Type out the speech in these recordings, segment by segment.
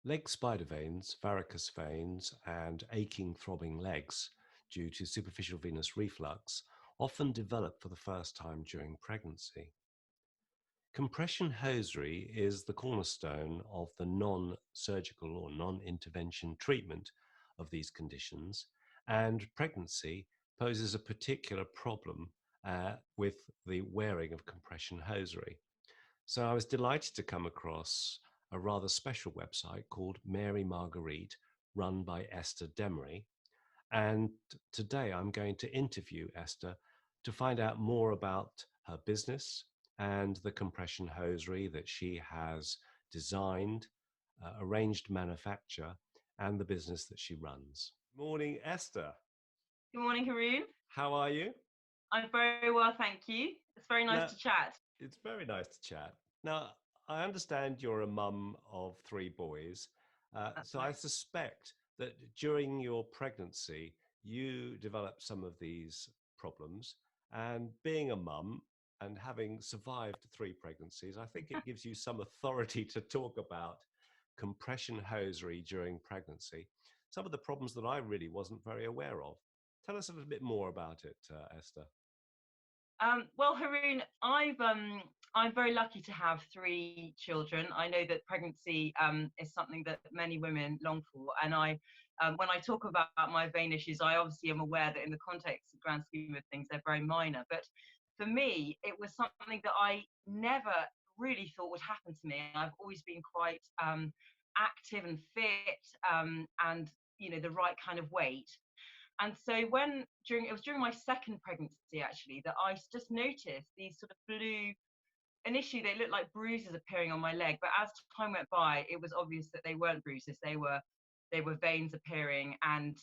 Leg spider veins, varicose veins, and aching, throbbing legs due to superficial venous reflux often develop for the first time during pregnancy. Compression hosiery is the cornerstone of the non surgical or non intervention treatment of these conditions, and pregnancy poses a particular problem with the wearing of compression hosiery. So I was delighted to come across a rather special website called Mary Marguerite, run by Esther Demery. And today I'm going to interview Esther to find out more about her business and the compression hosiery that she has designed, arranged manufacture, and the business that she runs. Morning, Esther. Good morning, Haroon. How are you? I'm very well, thank you. It's very nice Now, to chat. it's very nice to chat. Now, I understand you're a mum of three boys, That's so I right. suspect that during your pregnancy, you developed some of these problems. And being a mum and having survived three pregnancies, I think it gives you some authority to talk about compression hosiery during pregnancy, some of the problems that I really wasn't very aware of. Tell us a little bit more about it, Esther. Well, Haroon, I'm very lucky to have three children. I know that pregnancy is something that many women long for, and when I talk about my vein issues, I obviously am aware that in the context, grand scheme of things, they're very minor. But for me, it was something that I never really thought would happen to me. I've always been quite active and fit, and the right kind of weight. And so during my second pregnancy actually that I just noticed these sort of blue, initially they looked like bruises appearing on my leg, but as time went by, it was obvious that they weren't bruises. They were veins appearing, and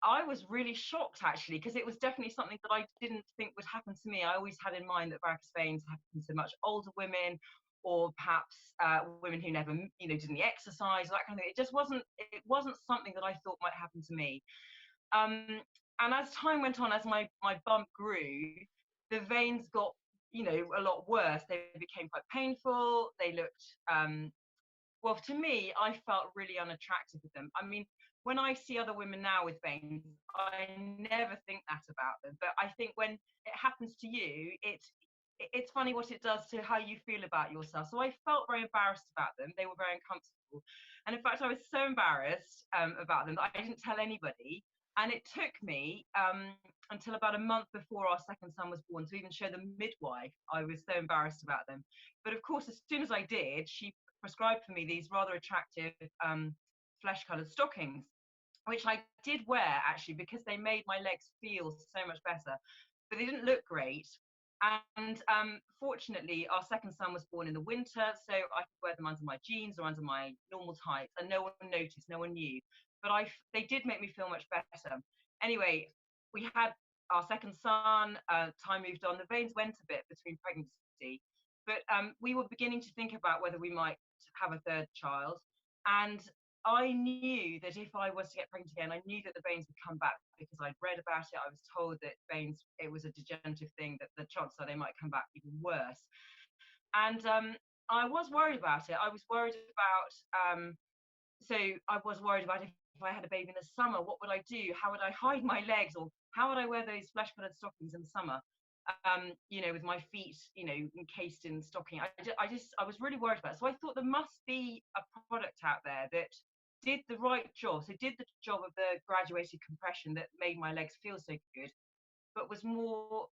I was really shocked actually because it was definitely something that I didn't think would happen to me. I always had in mind that varicose veins happen to much older women, or perhaps women who never, didn't exercise, or that kind of thing. It just wasn't. It wasn't something that I thought might happen to me. Um, and as time went on, as my bump grew, the veins got, a lot worse. They became quite painful. They looked, well, to me, I felt really unattractive with them. I mean, when I see other women now with veins, I never think that about them. But I think when it happens to you, it's funny what it does to how you feel about yourself. So I felt very embarrassed about them. They were very uncomfortable. And in fact, I was so embarrassed about them that I didn't tell anybody. And it took me until about a month before our second son was born to even show the midwife. I was so embarrassed about them. But of course, as soon as I did, she prescribed for me these rather attractive flesh colored stockings, which I did wear actually because they made my legs feel so much better. But they didn't look great. And fortunately, our second son was born in the winter, so I could wear them under my jeans or under my normal tights, and no one noticed, no one knew. But they did make me feel much better. Anyway, we had our second son. Time moved on. The veins went a bit between pregnancy, but we were beginning to think about whether we might have a third child. And I knew that if I was to get pregnant again, I knew that the veins would come back because I'd read about it. I was told that veins, it was a degenerative thing, that the chances are they might come back even worse. And I was worried about it. So I was worried about if I had a baby in the summer, what would I do? How would I hide my legs, or how would I wear those flesh-colored stockings in the summer? With my feet, encased in stocking. I was really worried about it. So I thought there must be a product out there that did the right job. So did the job of the graduated compression that made my legs feel so good, but was more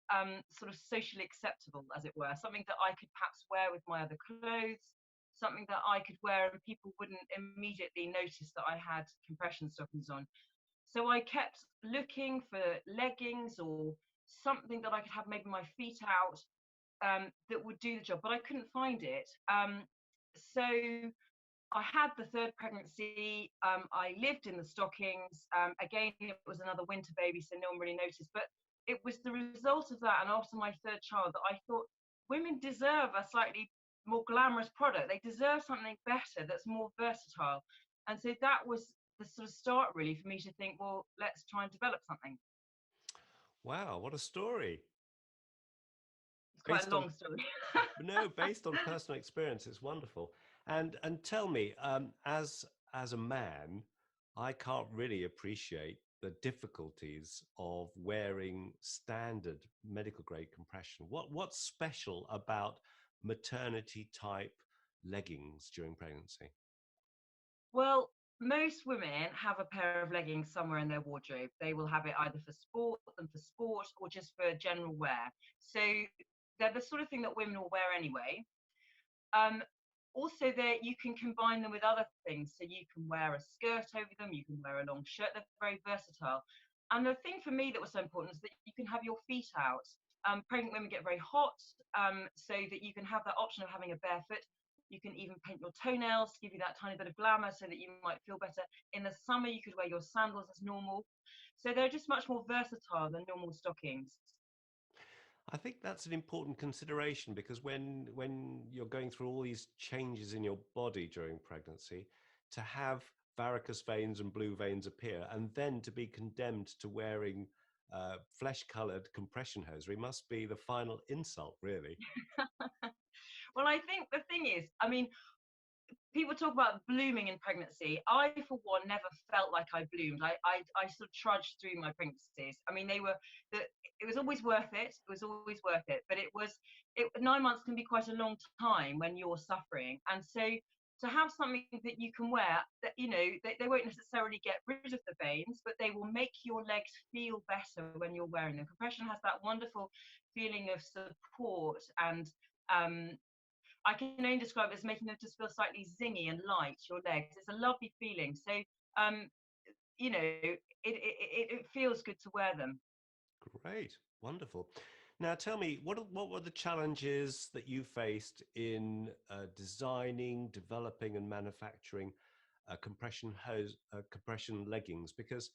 sort of socially acceptable, as it were, something that I could perhaps wear with my other clothes, something that I could wear and people wouldn't immediately notice that I had compression stockings on. So I kept looking for leggings or something that I could have maybe my feet out, that would do the job, but I couldn't find it. So I had the third pregnancy. I lived in the stockings. Again, it was another winter baby, so no one really noticed. But it was the result of that, and after my third child, that I thought women deserve a slightly more glamorous product. They deserve something better that's more versatile. And so that was the sort of start, really, for me to think, well, let's try and develop something. Wow, what a story. quite a based on long story. no, based on personal experience, it's wonderful. And tell me, as a man, I can't really appreciate the difficulties of wearing standard medical grade compression. What's special about maternity type leggings during pregnancy? Well, most women have a pair of leggings somewhere in their wardrobe. They will have it either for sport, or just for general wear. So they're the sort of thing that women will wear anyway. Um, Also, there you can combine them with other things. So you can wear a skirt over them, you can wear a long shirt. They're very versatile. And the thing for me that was so important is that you can have your feet out. Pregnant women get very hot, so that you can have that option of having a bare foot. You can even paint your toenails to give you that tiny bit of glamour so that you might feel better. In the summer, you could wear your sandals as normal. So they're just much more versatile than normal stockings. I think that's an important consideration because when you're going through all these changes in your body during pregnancy, to have varicose veins and blue veins appear, and then to be condemned to wearing flesh-colored compression hosiery must be the final insult, really. Well, I think the thing is, I mean, people talk about blooming in pregnancy. I, for one, never felt like I bloomed. I sort of trudged through my pregnancies. I mean, it was always worth it. It was always worth it. But 9 months can be quite a long time when you're suffering. And so to have something that you can wear that, they won't necessarily get rid of the veins, but they will make your legs feel better when you're wearing them. Compression has that wonderful feeling of support and um, I can only describe it as making them just feel slightly zingy and light, your legs. It's a lovely feeling. So, um, it feels good to wear them. Great, wonderful. Now, tell me, what were the challenges that you faced in designing, developing, and manufacturing compression leggings? Because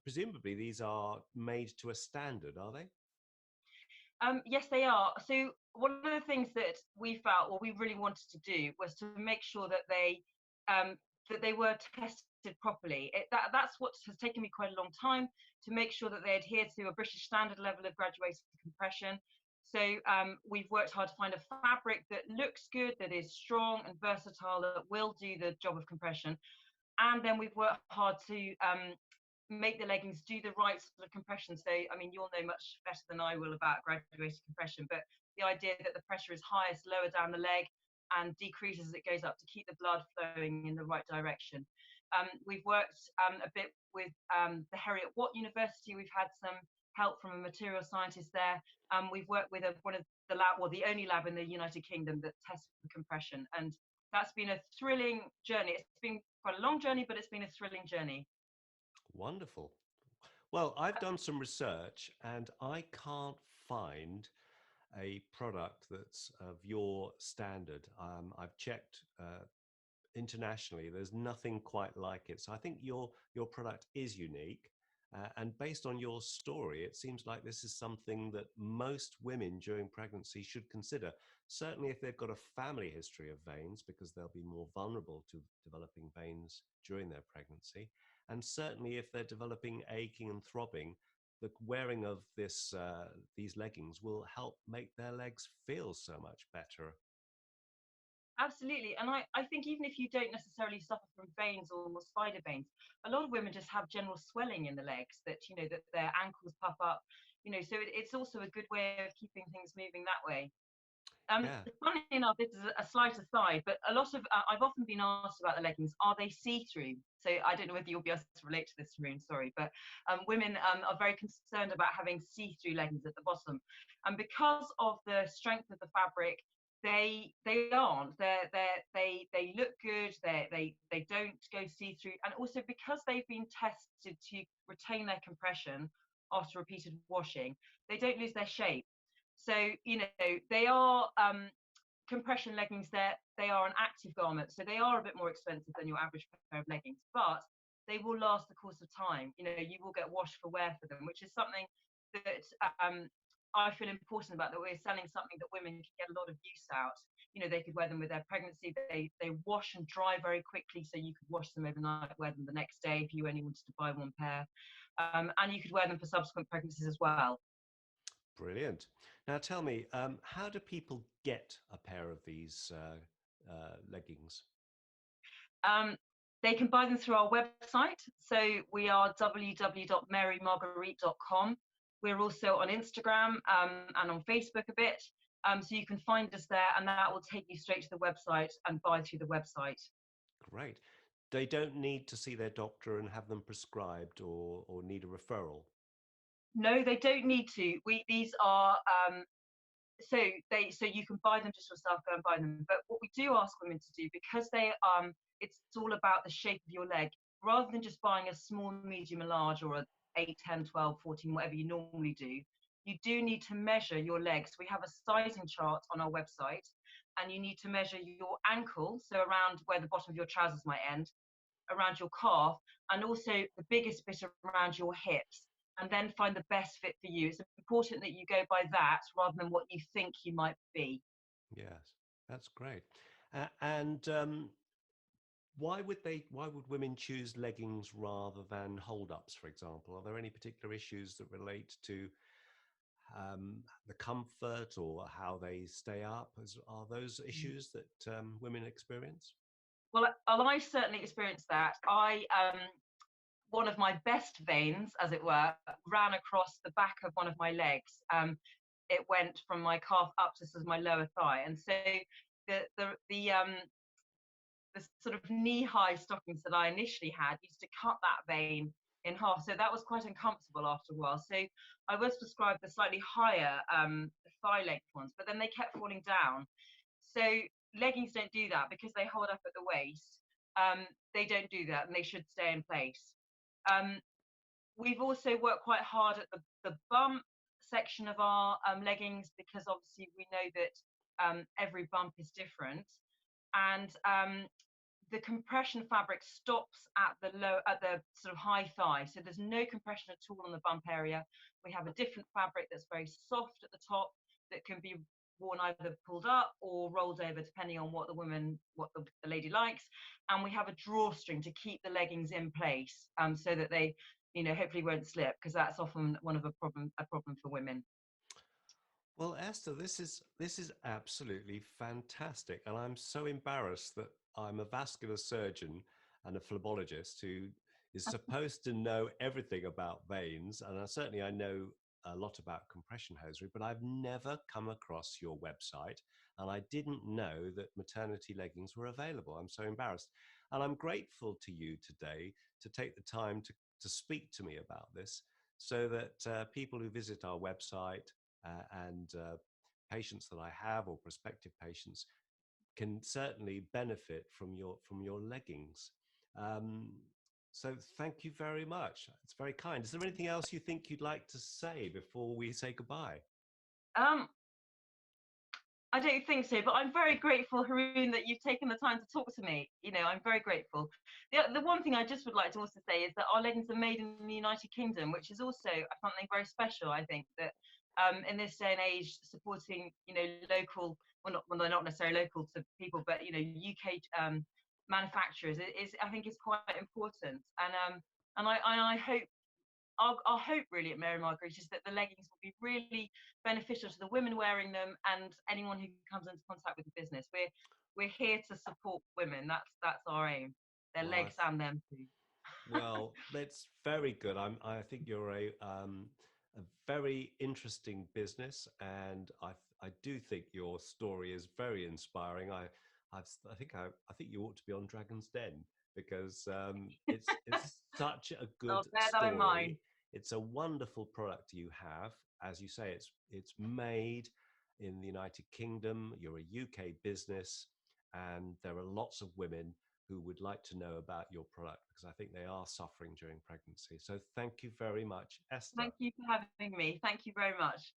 presumably these are made to a standard, are they? Yes, they are. So one of the things that we felt, or we really wanted to do, was to make sure um, that they were tested properly. That's what has taken me quite a long time to make sure that they adhere to a British standard level of graduated compression. So we've worked hard to find a fabric that looks good, that is strong and versatile, that will do the job of compression. And then we've worked hard to make the leggings do the right sort of compression. So, I mean, you'll know much better than I will about graduated compression, but the idea that the pressure is highest lower down the leg and decreases as it goes up to keep the blood flowing in the right direction. We've worked a bit with the Heriot Watt University. We've had some help from a material scientist there. We've worked with one of the lab, or the only lab in the United Kingdom that tests for compression. And that's been a thrilling journey. It's been quite a long journey, but it's been a thrilling journey. Wonderful. Well, I've done some research and I can't find a product that's of your standard. I've checked internationally, there's nothing quite like it. So I think your product is unique. And based on your story, it seems like this is something that most women during pregnancy should consider. Certainly, if they've got a family history of veins, because they'll be more vulnerable to developing veins during their pregnancy. And certainly, if they're developing aching and throbbing, the wearing of these leggings will help make their legs feel so much better. Absolutely. And I think even if you don't necessarily suffer from veins or spider veins, a lot of women just have general swelling in the legs that, that their ankles puff up, so it's also a good way of keeping things moving that way. Yeah. Funny enough, this is a slight aside, but a lot of I've often been asked about the leggings. Are they see-through? So I don't know whether you'll be able to relate to this, Haroon. Sorry, but women are very concerned about having see-through leggings at the bottom, and because of the strength of the fabric, they aren't. They look good. They don't go see-through, and also because they've been tested to retain their compression after repeated washing, they don't lose their shape. So, they are compression leggings. They are an active garment, so they are a bit more expensive than your average pair of leggings, but they will last the course of time. You will get washed for wear for them, which is something that I feel important about, that we're selling something that women can get a lot of use out. They could wear them with their pregnancy. They wash and dry very quickly, so you could wash them overnight, wear them the next day if you only wanted to buy one pair, and you could wear them for subsequent pregnancies as well. Brilliant. Now tell me, how do people get a pair of these leggings? Um, they can buy them through our website. So we are www.marymarguerite.com. We're also on Instagram and on Facebook a bit. So you can find us there, and that will take you straight to the website and buy through the website. Great. They don't need to see their doctor and have them prescribed or need a referral. No, they don't need to. We these are so so you can buy them just yourself, go and buy them. But what we do ask women to do, because they it's all about the shape of your leg, rather than just buying a small, medium, and large, or a 8, 10, 12, 14, whatever you normally do, you do need to measure your legs. We have a sizing chart on our website, and you need to measure your ankle, so around where the bottom of your trousers might end, around your calf, and also the biggest bit around your hips, and then find the best fit for you. It's important that you go by that rather than what you think you might be. Yes, that's great. And why would women choose leggings rather than hold-ups, for example? Are there any particular issues that relate to the comfort or how they stay up? Are those issues that women experience? Well, I certainly experienced that. One of my best veins, as it were, ran across the back of one of my legs. It went from my calf up to sort of my lower thigh, and so the the the um the sort of knee-high stockings that I initially had used to cut that vein in half. So that was quite uncomfortable after a while. So I was prescribed the slightly higher thigh length ones, but then they kept falling down. So leggings don't do that because they hold up at the waist. They don't do that, and they should stay in place. Um, we've also worked quite hard at the bump section of our leggings, because obviously we know that every bump is different, and the compression fabric stops at the sort of high thigh, so there's no compression at all on the bump area. We have a different fabric that's very soft at the top, that can be worn either pulled up or rolled over, depending on what the lady likes. And we have a drawstring to keep the leggings in place, so that they, hopefully won't slip, because that's often one of a problem for women. Well, Esther, this is absolutely fantastic, and I'm so embarrassed that I'm a vascular surgeon and a phlebologist who is supposed to know everything about veins, and certainly I know a lot about compression hosiery, but I've never come across your website, and I didn't know that maternity leggings were available. I'm so embarrassed, and I'm grateful to you today to take the time to speak to me about this, so that people who visit our website and patients that I have or prospective patients can certainly benefit from your leggings. Um, so thank you very much. It's very kind. Is there anything else you think you'd like to say before we say goodbye? um, I don't think so, but I'm very grateful, Haroon, that you've taken the time to talk to me. I'm very grateful. The one thing I just would like to also say is that our leggings are made in the United Kingdom, which is also something very special. I think that in this day and age, supporting local, well, they're not necessarily local to people, but UK manufacturers is I think is quite important. And I hope our hope really at Mary Margaret is that the leggings will be really beneficial to the women wearing them and anyone who comes into contact with the business. We're here to support women. That's our aim. Their Well, legs and them too. well, that's very good. I think you're a very interesting business, and I do think your story is very inspiring. I think I think you ought to be on Dragon's Den because it's such a good I'll bear that in mind. story. It's a wonderful product you have. As you say, it's made in the United Kingdom. You're a UK business, and there are lots of women who would like to know about your product because I think they are suffering during pregnancy. So thank you very much, Esther. Thank you for having me. Thank you very much.